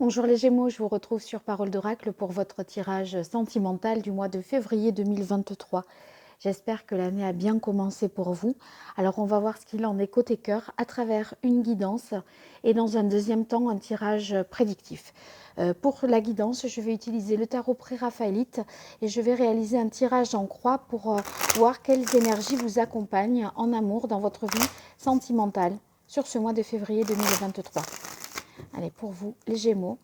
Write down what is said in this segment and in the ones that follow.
Bonjour les Gémeaux, je vous retrouve sur Parole d'Oracle pour votre tirage sentimental du mois de février 2023. J'espère que l'année a bien commencé pour vous. Alors on va voir ce qu'il en est côté cœur à travers une guidance et dans un deuxième temps un tirage prédictif. Pour la guidance, je vais utiliser le tarot pré-raphaélite et je vais réaliser un tirage en croix pour voir quelles énergies vous accompagnent en amour dans votre vie sentimentale sur ce mois de février 2023. Allez, pour vous, les Gémeaux,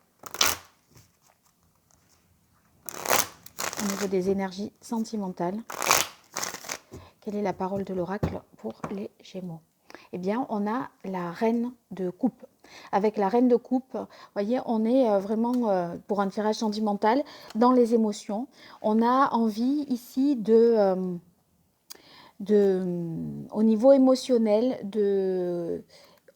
au niveau des énergies sentimentales, quelle est la parole de l'oracle pour les Gémeaux? Eh bien, on a la reine de coupe. Avec la reine de coupe, vous voyez, on est vraiment, pour un tirage sentimental, dans les émotions. On a envie ici au niveau émotionnel,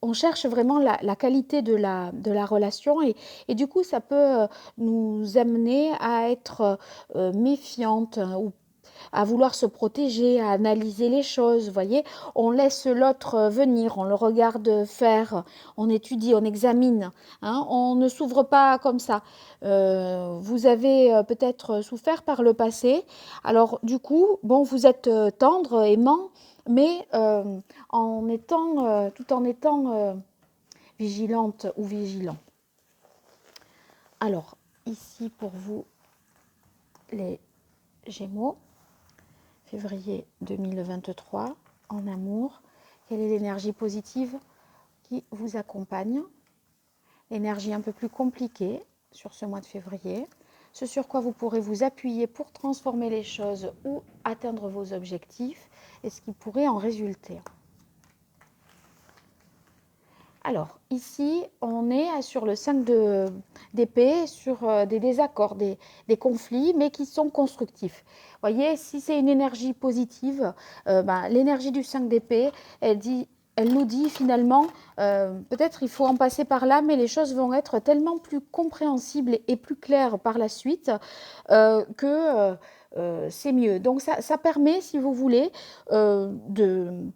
on cherche vraiment la qualité de la relation et du coup, ça peut nous amener à être méfiante ou à vouloir se protéger, à analyser les choses, vous voyez. On laisse l'autre venir, on le regarde faire, on étudie, on examine, hein, on ne s'ouvre pas comme ça. Vous avez peut-être souffert par le passé, alors du coup, bon, vous êtes tendre, aimant, mais tout en étant vigilante ou vigilant. Alors, ici pour vous, les Gémeaux, février 2023, en amour, quelle est l'énergie positive qui vous accompagne? L'énergie un peu plus compliquée sur ce mois de février, ce sur quoi vous pourrez vous appuyer pour transformer les choses ou atteindre vos objectifs et ce qui pourrait en résulter. Alors, ici, on est sur le 5 d'épée, sur des désaccords, des conflits, mais qui sont constructifs. Vous voyez, si c'est une énergie positive, l'énergie du 5 d'épée, elle nous dit finalement, peut-être il faut en passer par là, mais les choses vont être tellement plus compréhensibles et plus claires par la suite que c'est mieux. Donc, ça permet, si vous voulez, de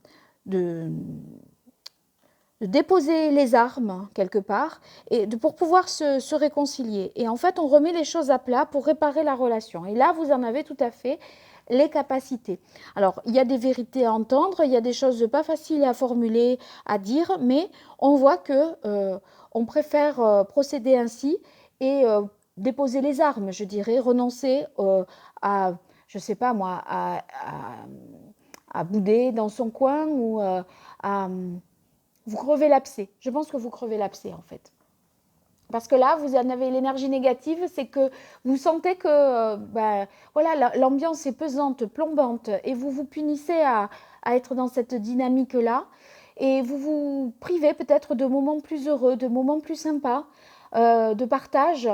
déposer les armes quelque part pour pouvoir se réconcilier. Et en fait, on remet les choses à plat pour réparer la relation. Et là, vous en avez tout à fait les capacités. Alors, il y a des vérités à entendre, il y a des choses pas faciles à formuler, à dire, mais on voit que on préfère procéder ainsi et déposer les armes, je dirais, renoncer à, je sais pas moi, à bouder dans son coin ou à vous crevez l'abcès. Je pense que vous crevez l'abcès en fait. Parce que là, vous en avez l'énergie négative, c'est que vous sentez que voilà, l'ambiance est pesante, plombante, et vous vous punissez à être dans cette dynamique-là, et vous vous privez peut-être de moments plus heureux, de moments plus sympas, de partage,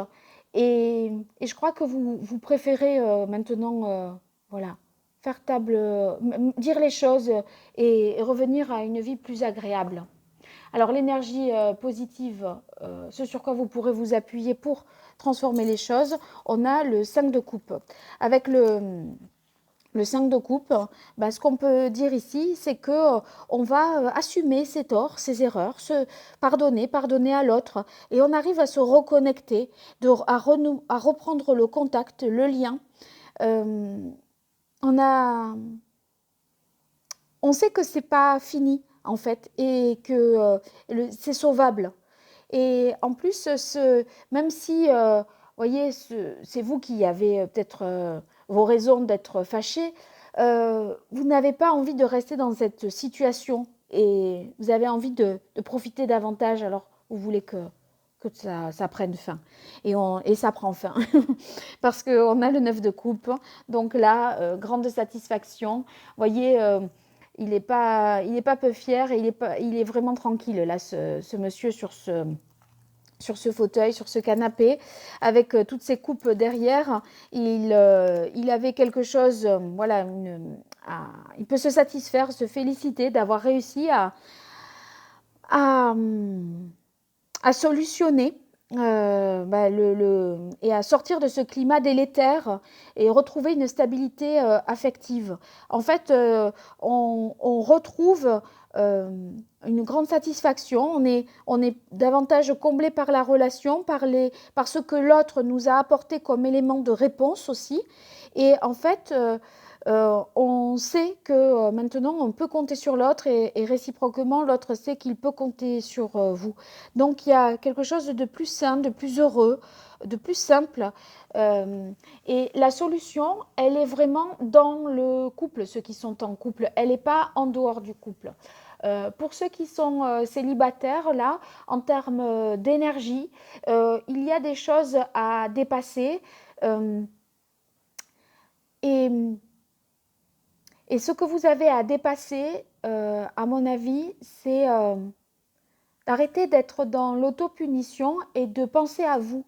et je crois que vous préférez maintenant, voilà, faire table, dire les choses et revenir à une vie plus agréable. Alors l'énergie positive, ce sur quoi vous pourrez vous appuyer pour transformer les choses, on a le 5 de coupe. Avec le 5 de coupe, ce qu'on peut dire ici, c'est que on va assumer ses torts, ses erreurs, se pardonner à l'autre, et on arrive à se reconnecter, à reprendre le contact, le lien. Euh, on sait que c'est pas fini en fait et que c'est sauvable. Et en plus, même si, voyez, c'est vous qui avez peut-être vos raisons d'être fâché, vous n'avez pas envie de rester dans cette situation et vous avez envie de profiter davantage. Alors, vous voulez que ça prenne fin. Et ça prend fin. Parce qu'on a le 9 de coupe. Donc là, grande satisfaction. Vous voyez, il n'est pas peu fier et il est vraiment tranquille, là, ce monsieur, sur ce fauteuil, sur ce canapé, avec toutes ces coupes derrière. Il avait quelque chose, voilà, il peut se satisfaire, se féliciter d'avoir réussi à solutionner et à sortir de ce climat délétère et retrouver une stabilité affective. En fait, on retrouve euh, une grande satisfaction, on est davantage comblé par la relation, par ce que l'autre nous a apporté comme élément de réponse aussi. Et en fait, on sait que maintenant on peut compter sur l'autre et réciproquement l'autre sait qu'il peut compter sur vous. Donc il y a quelque chose de plus sain, de plus heureux, de plus simple. Euh, et la solution, elle est vraiment dans le couple, ceux qui sont en couple. Elle n'est pas en dehors du couple. Pour ceux qui sont célibataires, là, en termes d'énergie, il y a des choses à dépasser. Euh, et Et ce que vous avez à dépasser, à mon avis, c'est d'arrêter d'être dans l'autopunition et de penser à vous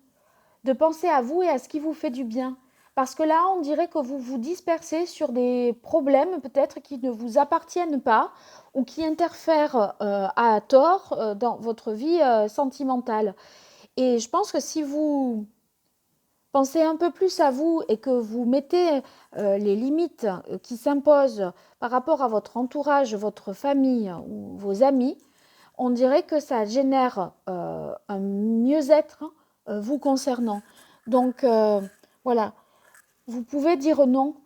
et à ce qui vous fait du bien. Parce que là, on dirait que vous vous dispersez sur des problèmes peut-être qui ne vous appartiennent pas ou qui interfèrent à tort dans votre vie sentimentale. Et je pense que si vous pensez un peu plus à vous et que vous mettez les limites qui s'imposent par rapport à votre entourage, votre famille ou vos amis, on dirait que ça génère un mieux-être vous concernant. Donc voilà, vous pouvez dire non,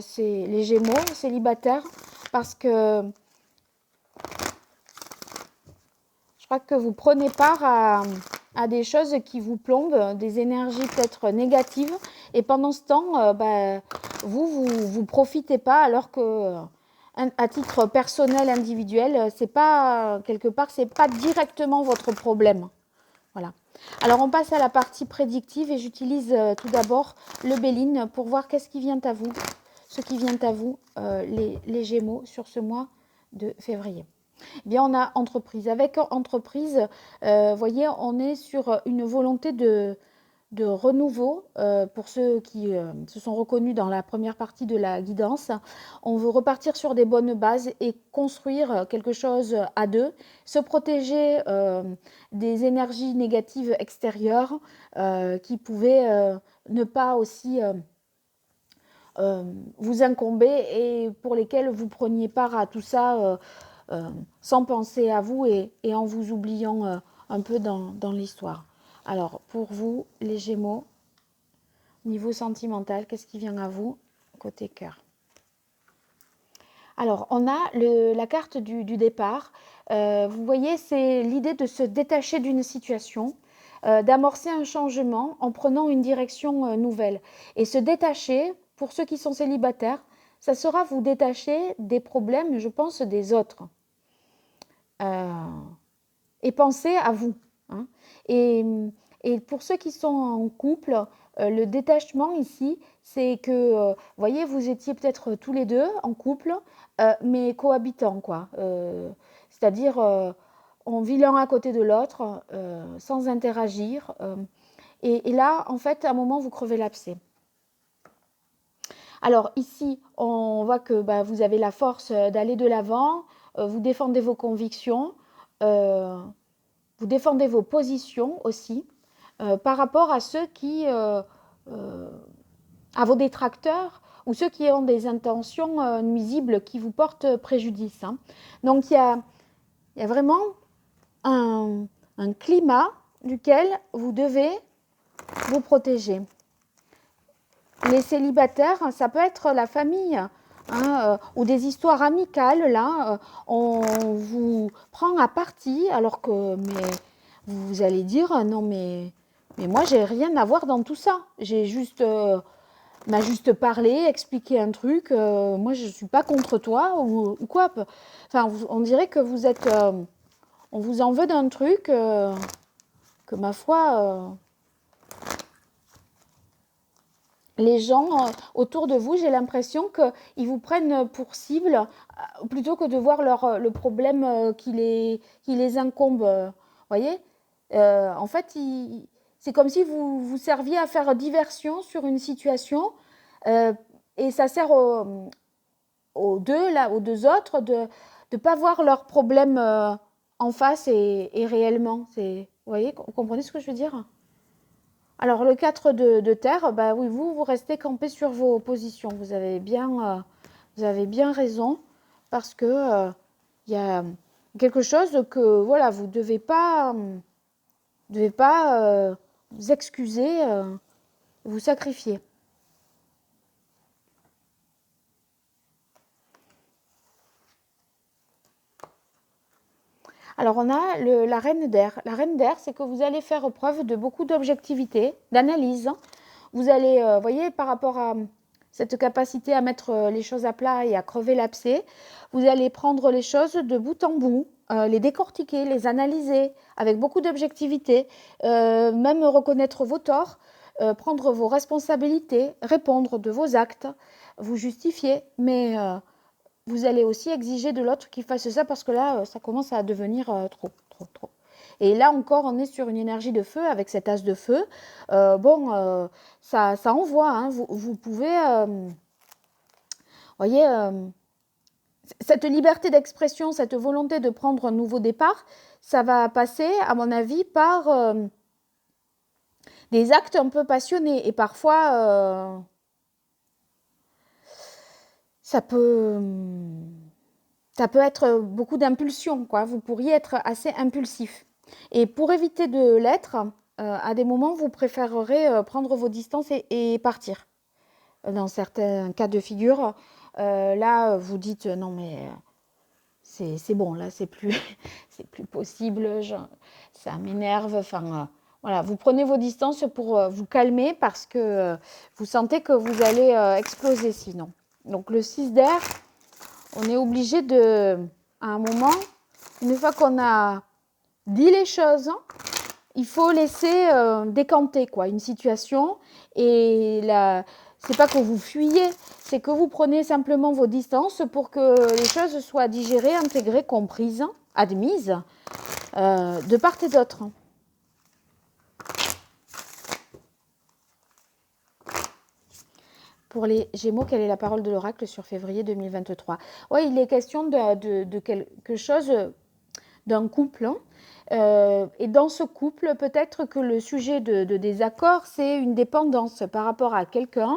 c'est les Gémeaux célibataires, parce que je crois que vous prenez part à des choses qui vous plombent, des énergies peut-être négatives, et pendant ce temps, vous profitez pas, alors que à titre personnel, individuel, c'est pas quelque part, c'est pas directement votre problème. Voilà. Alors on passe à la partie prédictive et j'utilise tout d'abord le Béline pour voir qu'est-ce qui vient à vous, ce qui vient à vous, les Gémeaux, sur ce mois de février. Eh bien, on a entreprise. Avec entreprise, voyez, on est sur une volonté de renouveau pour ceux qui se sont reconnus dans la première partie de la guidance. On veut repartir sur des bonnes bases et construire quelque chose à deux, se protéger des énergies négatives extérieures qui pouvaient ne pas aussi vous incomber et pour lesquelles vous preniez part à tout ça sans penser à vous et en vous oubliant un peu dans l'histoire. Alors, pour vous, les Gémeaux, niveau sentimental, qu'est-ce qui vient à vous côté cœur? Alors, on a la carte du départ. Vous voyez, c'est l'idée de se détacher d'une situation, d'amorcer un changement en prenant une direction nouvelle. Et se détacher, pour ceux qui sont célibataires, ça sera vous détacher des problèmes, je pense, des autres. Euh, et penser à vous. Hein. Et, et, pour ceux qui sont en couple, le détachement ici, c'est que, voyez, vous étiez peut-être tous les deux en couple, mais cohabitants, quoi. C'est-à-dire, on vit l'un à côté de l'autre, sans interagir. Et là, en fait, à un moment, vous crevez l'abcès. Alors ici, on voit que vous avez la force d'aller de l'avant, vous défendez vos convictions, euh, vous défendez vos positions aussi par rapport à ceux qui, à vos détracteurs ou ceux qui ont des intentions nuisibles qui vous portent préjudice. Hein. Donc il y a vraiment un climat duquel vous devez vous protéger. Les célibataires, ça peut être la famille. Hein, ou des histoires amicales, là, on vous prend à partie, alors que vous allez dire non mais moi j'ai rien à voir dans tout ça. J'ai juste m'a juste parlé, expliqué un truc. Moi je suis pas contre toi ou quoi. Enfin on dirait que vous êtes, on vous en veut d'un truc que ma foi. Les gens autour de vous, j'ai l'impression qu'ils vous prennent pour cible plutôt que de voir le problème qui les incombe. Voyez en fait, c'est comme si vous serviez à faire diversion sur une situation euh, et ça sert aux deux, là, aux deux autres de ne pas voir leurs problèmes en face et réellement. Vous voyez, vous comprenez ce que je veux dire? Alors, le 4 de terre, bah oui, vous restez campé sur vos positions. Vous avez bien raison parce que il y a quelque chose que voilà, vous devez pas vous excuser, vous sacrifier. Alors, on a la reine d'air. La reine d'air, c'est que vous allez faire preuve de beaucoup d'objectivité, d'analyse. Vous allez, voyez, par rapport à cette capacité à mettre les choses à plat et à crever l'abcès, vous allez prendre les choses de bout en bout, les décortiquer, les analyser avec beaucoup d'objectivité, même reconnaître vos torts, prendre vos responsabilités, répondre de vos actes, vous justifier, mais vous allez aussi exiger de l'autre qu'il fasse ça parce que là, ça commence à devenir trop, trop, trop. Et là encore, on est sur une énergie de feu avec cet as de feu. Ça envoie. Hein. Vous pouvez, voyez, cette liberté d'expression, cette volonté de prendre un nouveau départ, ça va passer, à mon avis, par des actes un peu passionnés. Et parfois, ça peut être beaucoup d'impulsion, quoi. Vous pourriez être assez impulsif. Et pour éviter de l'être, à des moments, vous préférerez prendre vos distances et partir. Dans certains cas de figure, là, vous dites non, mais c'est bon, là, c'est plus, c'est plus possible, ça m'énerve. Enfin, voilà, vous prenez vos distances pour vous calmer parce que vous sentez que vous allez exploser sinon. Donc, le 6 d'air, on est obligé de, à un moment, une fois qu'on a dit les choses, il faut laisser décanter quoi, une situation. Et là, c'est pas que vous fuyez, c'est que vous prenez simplement vos distances pour que les choses soient digérées, intégrées, comprises, admises, de part et d'autre. Pour les Gémeaux, quelle est la parole de l'oracle sur février 2023 ? Oui, il est question de quelque chose, d'un couple. Et dans ce couple, peut-être que le sujet de désaccord, c'est une dépendance par rapport à quelqu'un.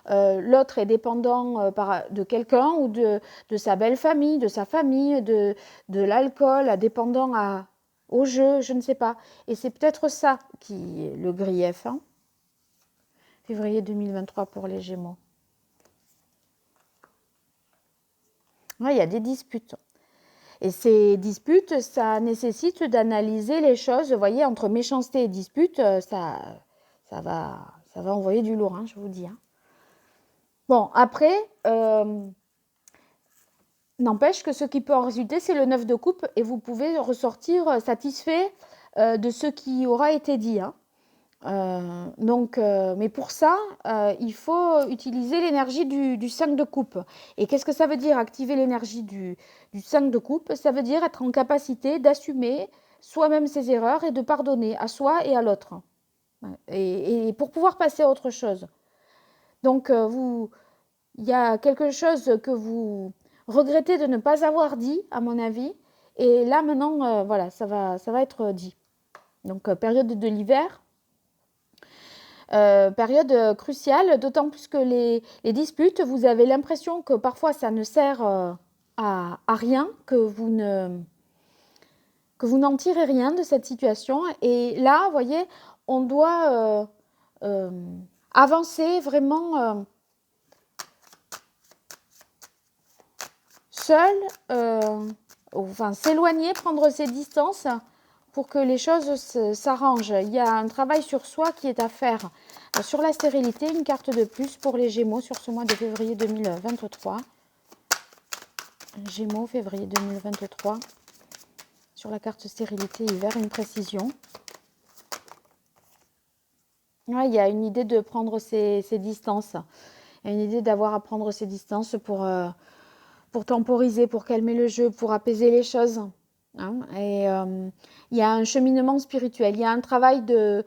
L'autre est dépendant de quelqu'un ou de sa belle famille, de sa famille, de l'alcool, dépendant au jeu, je ne sais pas. Et c'est peut-être ça qui est le grief. Hein. Février 2023 pour les Gémeaux. Ouais, il y a des disputes. Et ces disputes, ça nécessite d'analyser les choses. Vous voyez, entre méchanceté et dispute, ça va envoyer du lourd, hein, je vous dis. Hein. Bon, après, n'empêche que ce qui peut en résulter, c'est le 9 de coupe et vous pouvez ressortir satisfait de ce qui aura été dit. Hein. Mais pour ça, il faut utiliser l'énergie du 5 de coupe. Et qu'est-ce que ça veut dire, activer l'énergie du 5 de coupe? Ça veut dire être en capacité d'assumer soi-même ses erreurs et de pardonner à soi et à l'autre. Et pour pouvoir passer à autre chose. Donc, il y a quelque chose que vous regrettez de ne pas avoir dit, à mon avis. Et là, maintenant, voilà, ça va être dit. Donc, période de l'hiver. Période cruciale, d'autant plus que les disputes, vous avez l'impression que parfois ça ne sert à rien, que vous n'en tirez rien de cette situation. Et là, vous voyez, on doit avancer vraiment seul, enfin s'éloigner, prendre ses distances pour que les choses s'arrangent. Il y a un travail sur soi qui est à faire. Sur la stérilité, une carte de plus pour les Gémeaux sur ce mois de février 2023. Gémeaux, février 2023. Sur la carte stérilité hiver, une précision. Ouais, il y a une idée de prendre ses distances. Il y a une idée d'avoir à prendre ses distances pour temporiser, pour calmer le jeu, pour apaiser les choses. Hein, et il y a un cheminement spirituel, il y a un travail de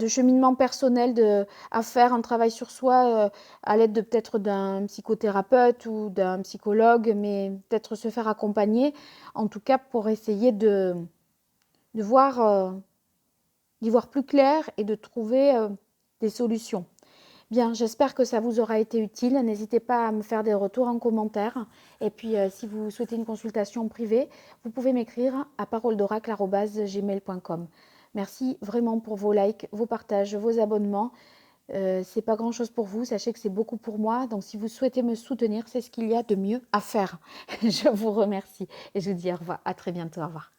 cheminement personnel à faire, un travail sur soi à l'aide de peut-être d'un psychothérapeute ou d'un psychologue, mais peut-être se faire accompagner, en tout cas pour essayer de voir d'y voir plus clair et de trouver des solutions. Bien, j'espère que ça vous aura été utile. N'hésitez pas à me faire des retours en commentaire. Et puis, si vous souhaitez une consultation privée, vous pouvez m'écrire à paroledoracle@gmail.com. Merci vraiment pour vos likes, vos partages, vos abonnements. C'est pas grand-chose pour vous, sachez que c'est beaucoup pour moi. Donc, si vous souhaitez me soutenir, c'est ce qu'il y a de mieux à faire. Je vous remercie et je vous dis au revoir. À très bientôt. Au revoir.